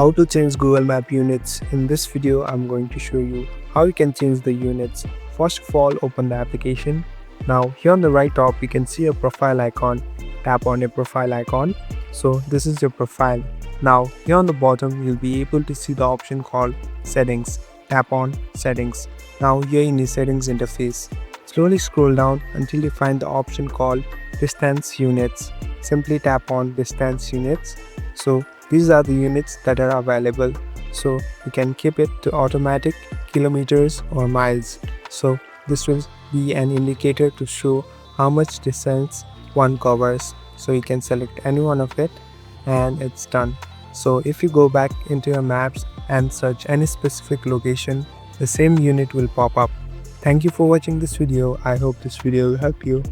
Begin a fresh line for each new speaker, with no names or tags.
How to change Google Map units. In this video, I'm going to show you how you can change the units. First of all, open the application. Now here on the right top, you can see a profile icon. Tap on your profile icon. So this is your profile. Now here on the bottom, you'll be able to see the option called settings. Tap on settings. Now here in the settings interface, slowly scroll down until you find the option called distance units. Simply tap on distance units. So these are the units that are available, so you can keep it to automatic, kilometers or miles. So this will be an indicator to show how much distance one covers. So you can select any one of it and it's done. So if you go back into your maps and search any specific location, the same unit will pop up. Thank you for watching this video. I hope this video will help you.